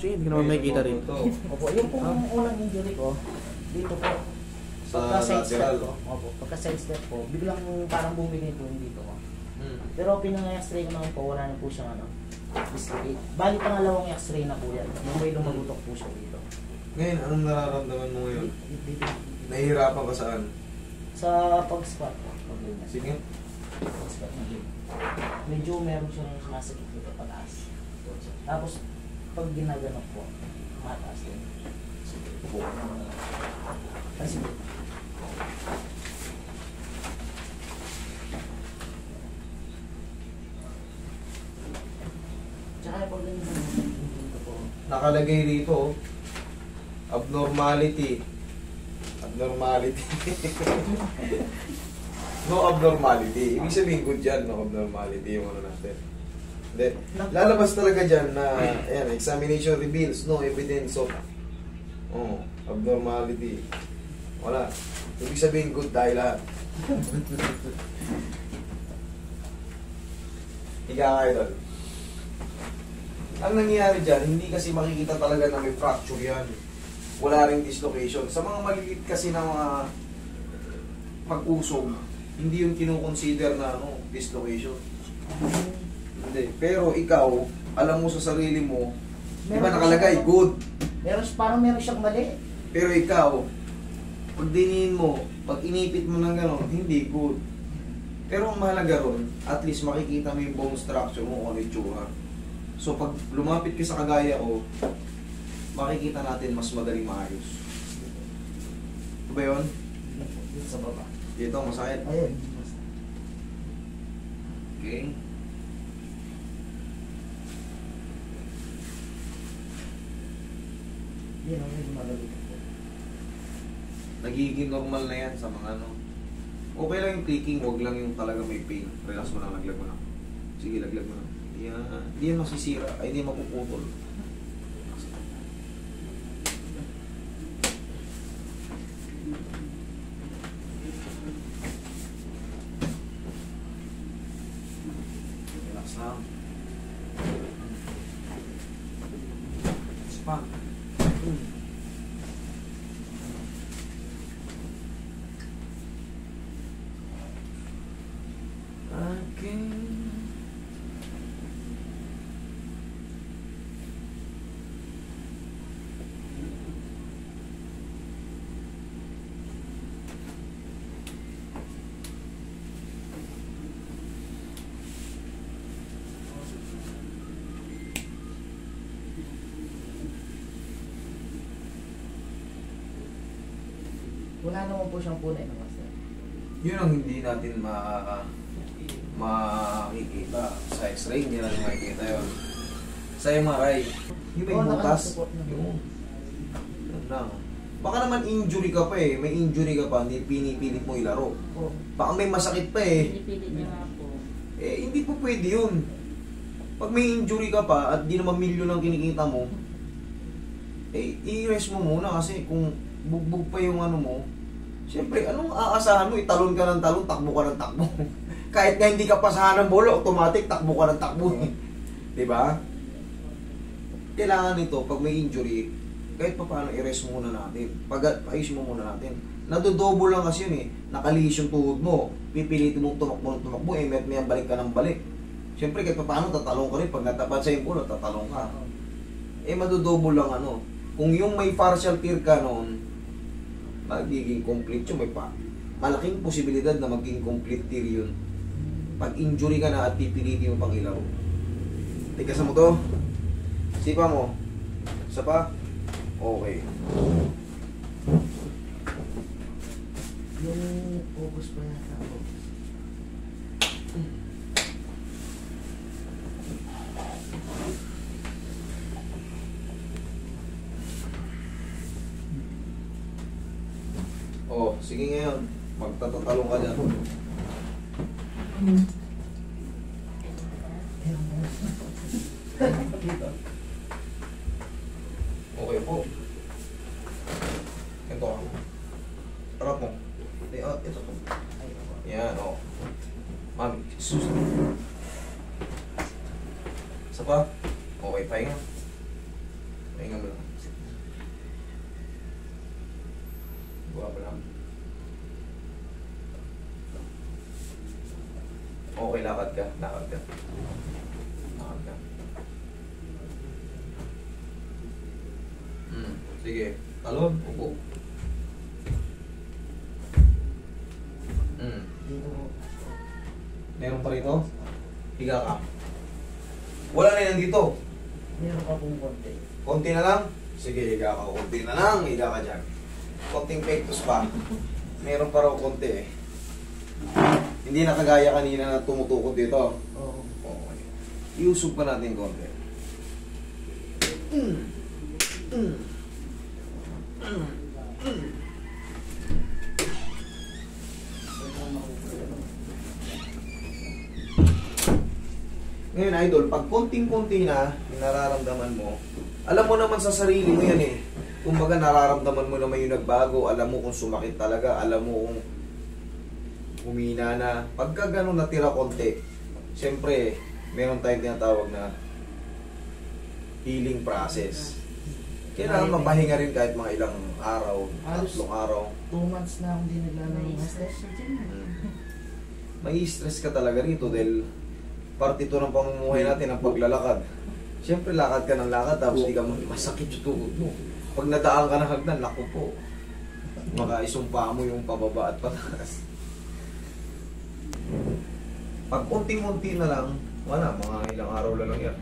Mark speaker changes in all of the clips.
Speaker 1: Sige, hindi ko naman makikita rin.
Speaker 2: Opo, yung pong unang injury ko, dito po, pagka side step ko, opo, pagka side step ko, biglang parang bumigay po yung dito ko. Pero pinang-x-ray ko naman po, wala na po siyang ano, dislocate. Bali pangalawang x-ray na po yan, yung may lumagutok po siya dito.
Speaker 3: Ngayon, anong nararamdaman mo ngayon?
Speaker 2: Dito.
Speaker 3: Nahihirapan ka saan?
Speaker 2: Sa pag-squat po, pag-ganyan.
Speaker 3: Sige.
Speaker 2: Pag-squat na dito. Medyo meron siyang masakit dito pataas. Tapos, pag ginaganap po, mataas din. Sige po. Ay, sige. Tsaka pag ganyan dito po.
Speaker 3: Nakalagay dito, abnormality. Abnormality. No abnormality. Ibig sabihin good dyan, no abnormality yung ano natin. Hindi. Lalabas talaga dyan na ayan, examination reveals no evidence of abnormality. Wala. Ibig sabihin good dahil lahat. Higa kayo doon. Ang nangyayari dyan, hindi kasi makikita talaga na may fracture yan. Wala ring dislocation. Sa mga maliliit kasi na mga pag-usog, hindi yung kinukonsider na dislocation. Hindi. Pero ikaw, alam mo sa sarili mo, di ba nakalagay, good.
Speaker 2: Parang meron siyang mali.
Speaker 3: Pero ikaw, pag diniin mo, pag inipit mo ng gano'n, hindi good. Pero ang mahalaga ron, at least makikita mo yung bone structure mo kung ano yung tsura. So pag lumapit ka sa kagaya ko, makikita natin mas madaling maayos. Ito ba yun?
Speaker 2: Dito sa baba.
Speaker 3: Dito, masakit.
Speaker 2: Ayun.
Speaker 3: Okay.
Speaker 2: Yun ang medyo malagot po.
Speaker 3: Nagiging normal na yan sa mga ano. Okay lang yung clicking, wag lang yung talaga may pain. Relax mo lang, laglag mo lang. Sige, laglag mo lang. Hindi yan masisira, ay hindi mapuputol. Relax lang. Spa. Okay.
Speaker 2: Wala naman po siyang punay na master.
Speaker 3: Yun ang hindi natin makikita sa x-ray, hindi natin makikita yun. Sa MRI, yung may butas, yung lang. Baka naman injury ka pa eh, may injury ka pa, hindi pinipilit mo ilaro. Baka may masakit pa eh.
Speaker 4: Pinipilit niya nga po.
Speaker 3: Eh, hindi po pwede yun. Pag may injury ka pa at di naman milyon ang kinikita mo, eh, i-rest mo muna kasi kung bugbog pa yung ano mo, siyempre, anong aasahan mo? Italon ka ng talon, takbo ka ng takbo. Kahit nga hindi ka pasahan ng bola, automatic, takbo ka ng takbo. Diba? Kailangan nito, pag may injury, kahit pa paano i-rest muna natin. Ayusin mo muna natin. Nadodouble lang kasi yun eh. Nakalis yung tuhod mo. Pipilitin mong tumakbo, eh, may balik ka ng balik. Siyempre, kahit pa paano, tatalong ka rin. Pag natapat sa yung bola, tatalong ka. Eh, madodouble lang ano. Kung yung may partial tear ka noon, magiging complete yun. May malaking posibilidad na maging complete tear yun. Pag injury ka na at pipilitin mo pang ilaro. Tigasan mo to. Sipa mo. Isa pa. Okay.
Speaker 2: Yung focus pa yata ako.
Speaker 3: Oh, sige ngayon. Magtatatalong ka dyan. Okay po. Ito. Harap mo. Ito to. Yan, oh. Mami, sus. Isa pa. Okay, pahinga. Pahinga mo lang. Buha pa lang. Okay, lakad ka. Lakad ka. Lakad ka. Sige. Talon. Upo.
Speaker 2: Dito po.
Speaker 3: Meron pa rito? Higa ka. Wala na yan dito.
Speaker 2: Meron pa pong konti.
Speaker 3: Konti na lang? Sige, higa ka. Konti na lang. Higa ka dyan. Konting pectus pa. Meron pa raw konti eh. Hindi na kagaya kanina na tumutukod dito.
Speaker 2: Oo.
Speaker 3: Okay. Iusog pa natin konti. Ngayon, idol, pag konting-konti na yung nararamdaman mo, alam mo naman sa sarili mo yan eh. Kumbaga nararamdaman mo naman yung nagbago, alam mo kung sumakit talaga, alam mo kung humina na. Pagka ganun natira konti, siyempre, meron tayong tinatawag na healing process. Kailangan mapahinga rin kahit mga ilang araw, tatlong araw.
Speaker 2: 2 months na akong di naglalabas.
Speaker 3: May stress ka talaga rito dahil parte ito ng pamumuhay natin ang paglalakad. Siyempre, lakad ka ng lakad tapos di ka masakit yung tuhod mo. Pag nadaan ka ng hagdan, naku po. Makaisumpa mo yung pababa at pataas. Pag unti-unti na lang, wala, mga ilang araw na lang yan.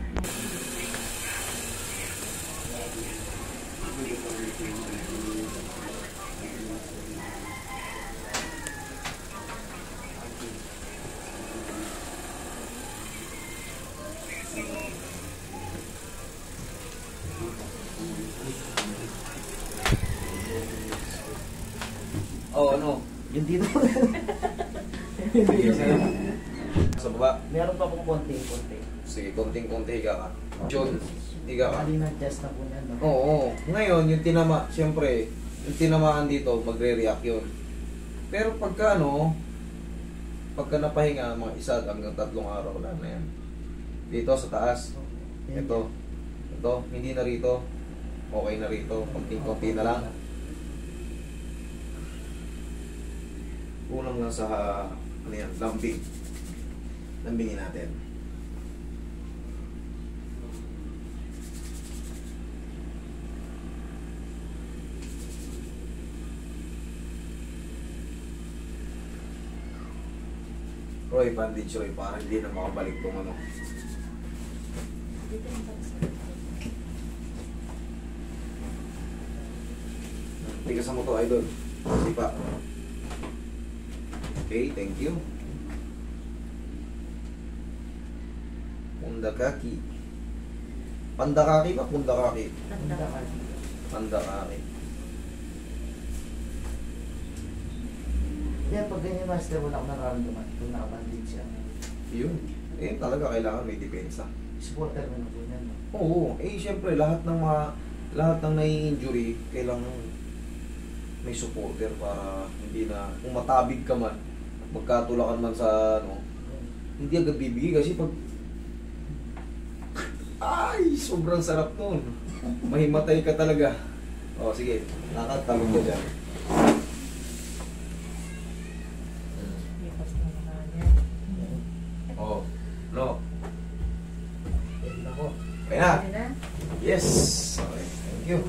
Speaker 3: Oh, ano?
Speaker 2: Yung dito.
Speaker 3: Sige, sige. Sa baba.
Speaker 2: Meron pa pong konti-konti.
Speaker 3: Sige, konting-konti higa ka. John, higa ka.
Speaker 2: Mali na test na po niyan. No?
Speaker 3: Oo. Ngayon, yung tinama, siyempre, yung tinamaan dito, magre-react yun. Pero pagka ano, pagka napahinga, mga 1 hanggang 3 araw lang na yan. Dito sa taas. Ito. Ito, hindi na rito. Okay na rito. Konting-konti na lang. Kulang lang sa, ano yan, lambing. Lambingin natin. Roy, bandage Roy, para hindi na makabalik tong ano. Tigasan mo to, idol. Sipa. Okay, thank you. Pundakaki. Pandakaki ba? Pundakaki. Pandakaki.
Speaker 2: Yan, pag ganyan master, wala akong nararamdaman kung nakabandage siya.
Speaker 3: Yun. Eh, talaga kailangan may depensa.
Speaker 2: Supporter na po yan. No?
Speaker 3: Oo. Eh, syempre, lahat ng nai-injury, kailangan may supporter para hindi na, kung matabig ka man, magkatulakan man sa, ano, hindi agad bibigay kasi pag, ay, sobrang sarap nun. Mahimatay ka talaga. O, sige, nakatalong ka dyan. Oh, no.
Speaker 2: Ako.
Speaker 3: Kaya na. Yes. Okay, thank you.